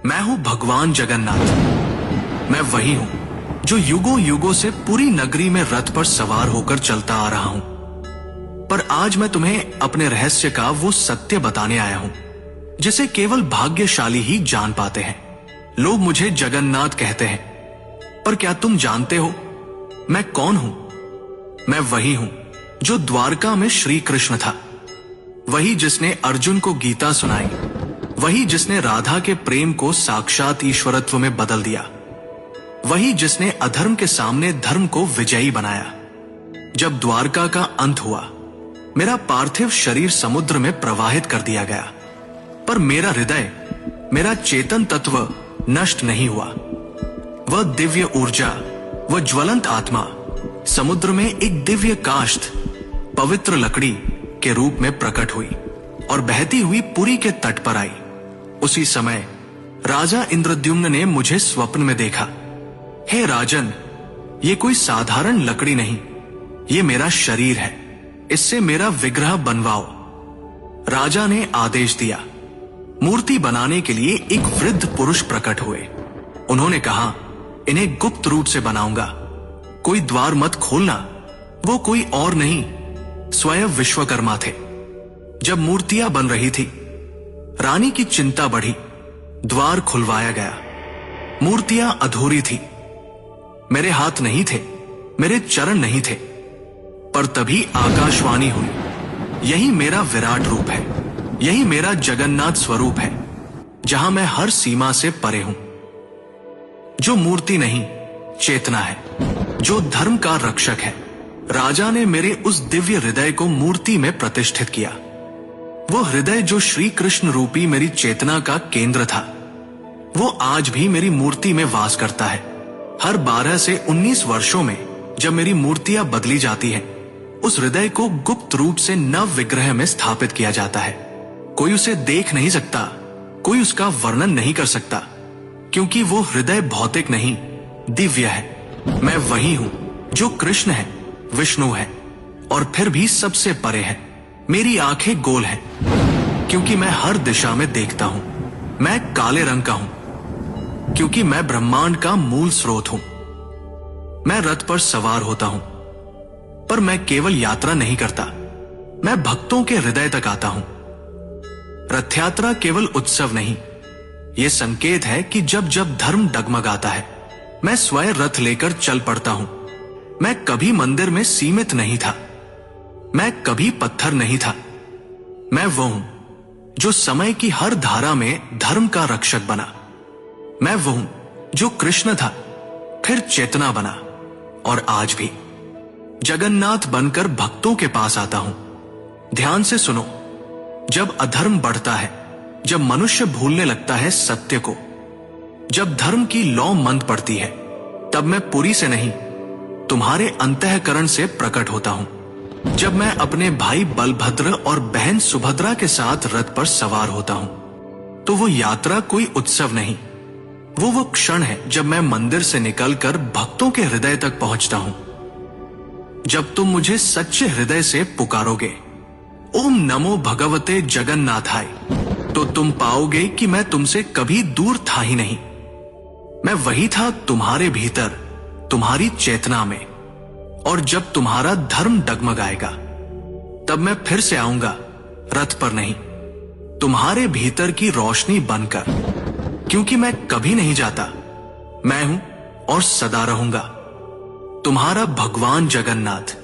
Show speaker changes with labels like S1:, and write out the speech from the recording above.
S1: मैं हूं भगवान जगन्नाथ। मैं वही हूं जो युगों युगों से पूरी नगरी में रथ पर सवार होकर चलता आ रहा हूं। पर आज मैं तुम्हें अपने रहस्य का वो सत्य बताने आया हूं जिसे केवल भाग्यशाली ही जान पाते हैं। लोग मुझे जगन्नाथ कहते हैं, पर क्या तुम जानते हो मैं कौन हूं? मैं वही हूं जो द्वारका में श्री कृष्ण था, वही जिसने अर्जुन को गीता सुनाई, वही जिसने राधा के प्रेम को साक्षात ईश्वरत्व में बदल दिया, वही जिसने अधर्म के सामने धर्म को विजयी बनाया। जब द्वारका का अंत हुआ, मेरा पार्थिव शरीर समुद्र में प्रवाहित कर दिया गया, पर मेरा हृदय, मेरा चेतन तत्व नष्ट नहीं हुआ। वह दिव्य ऊर्जा, वह ज्वलंत आत्मा समुद्र में एक दिव्य काष्ठ, पवित्र लकड़ी के रूप में प्रकट हुई और बहती हुई पुरी के तट पर आई। उसी समय राजा इंद्रद्युम्न ने मुझे स्वप्न में देखा। हे राजन, ये कोई साधारण लकड़ी नहीं, ये मेरा शरीर है, इससे मेरा विग्रह बनवाओ। राजा ने आदेश दिया। मूर्ति बनाने के लिए एक वृद्ध पुरुष प्रकट हुए। उन्होंने कहा, इन्हें गुप्त रूप से बनाऊंगा, कोई द्वार मत खोलना। वो कोई और नहीं, स्वयं विश्वकर्मा थे। जब मूर्तियां बन रही थी, रानी की चिंता बढ़ी। द्वार खुलवाया गया। मूर्तियां अधूरी थी। मेरे हाथ नहीं थे, मेरे चरण नहीं थे, पर तभी आकाशवाणी हुई, यही मेरा विराट रूप है, यही मेरा जगन्नाथ स्वरूप है, जहां मैं हर सीमा से परे हूं। जो मूर्ति नहीं, चेतना है, जो धर्म का रक्षक है। राजा ने मेरे उस दिव्य हृदय को मूर्ति में प्रतिष्ठित किया। वो हृदय जो श्री कृष्ण रूपी मेरी चेतना का केंद्र था, वो आज भी मेरी मूर्ति में वास करता है। हर 12 से 19 वर्षों में जब मेरी मूर्तियां बदली जाती हैं, उस हृदय को गुप्त रूप से नव विग्रह में स्थापित किया जाता है। कोई उसे देख नहीं सकता, कोई उसका वर्णन नहीं कर सकता, क्योंकि वो हृदय भौतिक नहीं, दिव्य है। मैं वही हूं जो कृष्ण है, विष्णु है और फिर भी सबसे परे है। मेरी आंखें गोल हैं, क्योंकि मैं हर दिशा में देखता हूं। मैं काले रंग का हूं, क्योंकि मैं ब्रह्मांड का मूल स्रोत हूं। मैं रथ पर सवार होता हूं, पर मैं केवल यात्रा नहीं करता, मैं भक्तों के हृदय तक आता हूं। रथ यात्रा केवल उत्सव नहीं, यह संकेत है कि जब जब धर्म डगमगाता है, मैं स्वयं रथ लेकर चल पड़ता हूं। मैं कभी मंदिर में सीमित नहीं था, मैं कभी पत्थर नहीं था। मैं वो हूं जो समय की हर धारा में धर्म का रक्षक बना। मैं वो हूं जो कृष्ण था, फिर चेतना बना और आज भी जगन्नाथ बनकर भक्तों के पास आता हूं। ध्यान से सुनो, जब अधर्म बढ़ता है, जब मनुष्य भूलने लगता है सत्य को, जब धर्म की लौ मंद पड़ती है, तब मैं पुरी से नहीं, तुम्हारे अंतःकरण से प्रकट होता हूं। जब मैं अपने भाई बलभद्र और बहन सुभद्रा के साथ रथ पर सवार होता हूं, तो वो यात्रा कोई उत्सव नहीं, वो क्षण है जब मैं मंदिर से निकलकर भक्तों के हृदय तक पहुंचता हूं। जब तुम मुझे सच्चे हृदय से पुकारोगे, ओम नमो भगवते जगन्नाथाय, तो तुम पाओगे कि मैं तुमसे कभी दूर था ही नहीं। मैं वही था तुम्हारे भीतर, तुम्हारी चेतना में। और जब तुम्हारा धर्म डगमगाएगा, तब मैं फिर से आऊंगा, रथ पर नहीं, तुम्हारे भीतर की रोशनी बनकर, क्योंकि मैं कभी नहीं जाता। मैं हूं और सदा रहूंगा, तुम्हारा भगवान जगन्नाथ।